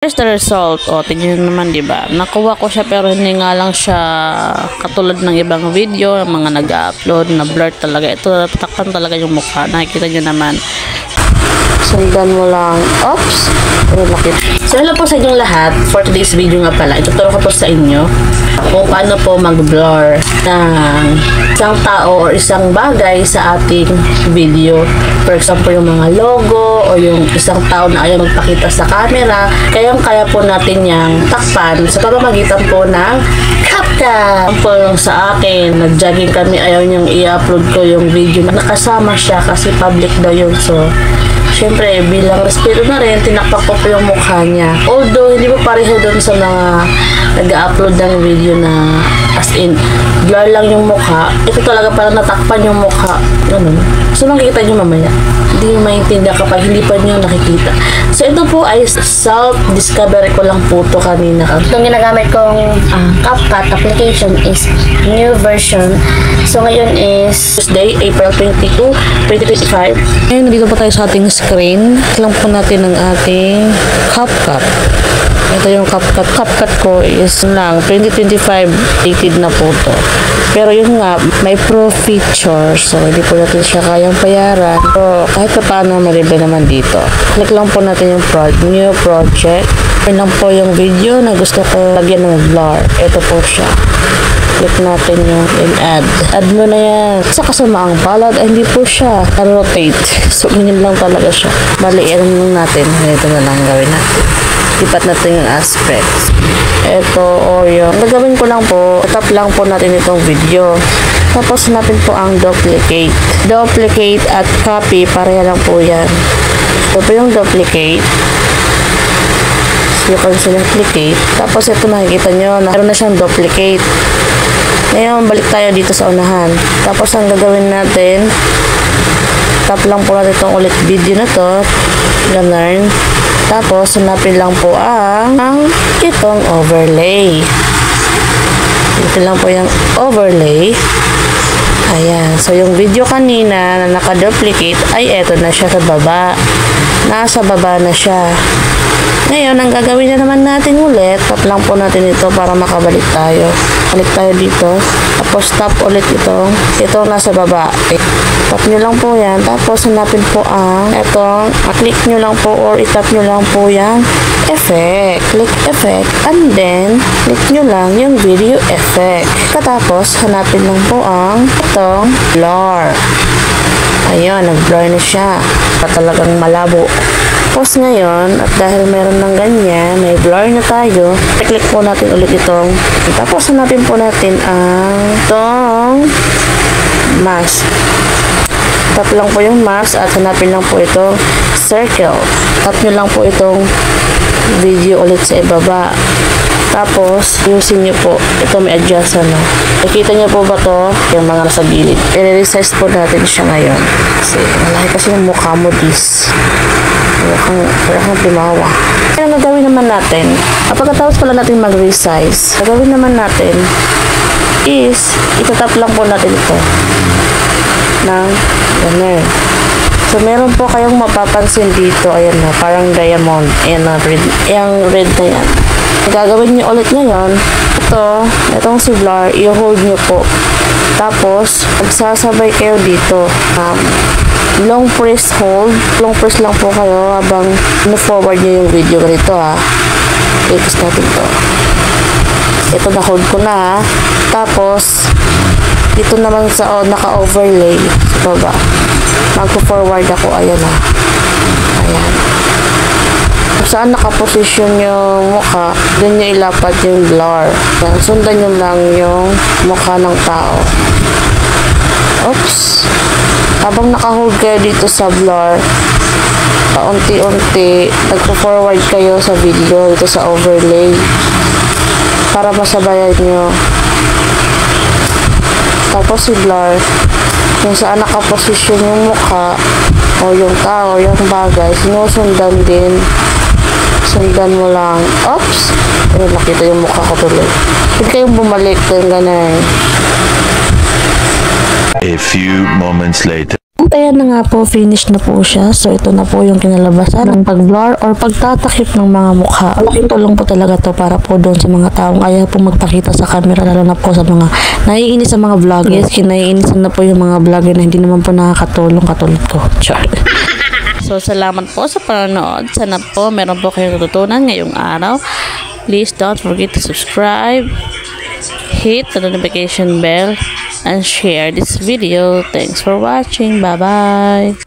Here's the result. O, tingnan nyo naman, diba? Nakuha ko siya pero hindi nga lang siya katulad ng ibang video, mga nag-upload, na blur talaga. Ito, takpan talaga yung mukha. Nakikita nyo naman. Sundan mo lang. Oops! So, hello po sa inyong lahat. For today's video nga pala, ituturo ko po sa inyo kung paano po mag-blur ng isang tao or isang bagay sa ating video. For example, yung mga logo o yung isang tao na ayaw magpakita sa camera. Kaya po natin yung takpan sa pamamagitan po ng CapCut. Po yung sa akin, nag-jogging kami, ayaw niyang i-upload ko yung video. Nakasama siya kasi public daw yun. So, syempre, bilang respeto na rin, tinakpak ko po yung mukha niya. Although, hindi po pareho doon sa mga nag-upload ng video na as in, blur lang yung mukha. Ito talaga parang natakpan yung mukha. Ganun. So, makikita nyo mamaya. Hindi nyo maintindihan kapag hindi pa nyo nakikita. So, ito po ay self-discovery ko lang po ito kanina. Itong ginagamit kong CapCut application is new version. So, ngayon is Tuesday, April 22, 2025. Ngayon, nandito po tayo sa ating screen. Lang po natin ang ating CapCut. Ito yung CapCut ko is lang 2025 dated na po to. Pero yun nga, may pro features. So, hindi po natin siya kayang bayaran. So, kahit pa paano, maribe naman dito. Click lang po natin yung new project. Yun lang po yung video na gusto ko lagyan ng blur. Ito po siya. Click natin yung add. Add mo na yan. Sa kasamaang palad, hindi po siya rotate. So, ganyan lang talaga siya. Baliin lang natin. Ito na lang gawin natin. Lipat natin yung aspects. Ito o yung gagawin ko lang po, tap lang po natin itong video. Tapos hanapin po ang duplicate. Duplicate at copy, pareha lang po yan. Ito po yung duplicate. So, you can duplicate. Tapos ito makikita nyo, meron na siyang duplicate. Ngayon, balik tayo dito sa unahan. Tapos ang gagawin natin, tap lang po natin itong ulit video na to. Ganun. Tapos, hanapin lang po ang itong overlay. Ito lang po yung overlay. Ayan. So, yung video kanina na naka-duplicate ay eto na siya sa baba. Nasa baba na siya. Ngayon, ang gagawin na naman natin ulit, tap lang po natin ito para makabalik tayo. Balik tayo dito. Tapos, tap ulit ito nasa baba. Tap nyo lang po yan. Tapos, hanapin po ang click nyo lang po or itap nyo lang po yan. Effect. Click effect. And then, click nyo lang yung video effect. Katapos, hanapin lang po ang itong blur. Ayun, nag-blur na siya. Talagang malabo. Tapos ngayon, at dahil meron ng ganyan, may blur na tayo, i-click po natin ulit itong. Tapos hanapin po natin ang itong mask. Tap lang po yung mask at hanapin lang po itong circle. Tap nyo lang po itong video ulit sa ibaba. Tapos, yusin nyo po. Ito may adjust Nakita nyo po ba to? Yung mga nasa gilid. I-resize po natin siya ngayon. Kasi, malaki kasi yung mukha mo this. Wala kang timawa. Kaya gagawin naman natin, pagkatapos pala natin mag-resize, gagawin naman natin is, itatap lang po natin ito ng ganun. So, meron po kayong mapapansin dito. Ayan na, parang diamond. Ayan na, red. Yung red na yan. Gagawin nyo ulit ngayon. Itong si blur, i-hold nyo po. Tapos, magsasabay kayo dito. Long press hold. Long press lang po kayo habang forward nyo yung video ganito Focus natin to. Ito na-hold ko na Tapos, dito naman sa naka-overlay sa baba. Magpo-forward ako. Ayan Ayan. Kung saan nakaposisyon yung mukha, dun nyo ilapat yung blur. Sundan nyo lang yung mukha ng tao. Oops! Habang naka-hold kayo dito sa blur, paunti-unti, nagpo-forward kayo sa video, dito sa overlay, para masabayan nyo. Tapos si blur, kung saan nakaposisyon yung mukha, o yung tao, yung bagay, sinusundan din. Sundan mo lang. Oops! Ayun, nakita yung mukha ko tuloy. Huwag kayong bumalik. Kayong ganun. A few moments later. At ayan na nga po, finish na po siya. So ito na po yung kinalabasan ng pag-blur or pagtatakip ng mga mukha. Malaking tulong po talaga to para po doon sa mga taong ayaw po magpakita sa camera, lalo na po sa mga naiinis sa mga vloggers. Kinaiinisan na po yung mga vlogger na hindi naman po nakakatulong katulad ko. Char. So salamat po sa panonood. Sana po meron po kayong natutunan ngayong araw. Please don't forget to subscribe, hit the notification bell, and share this video. Thanks for watching. Bye bye.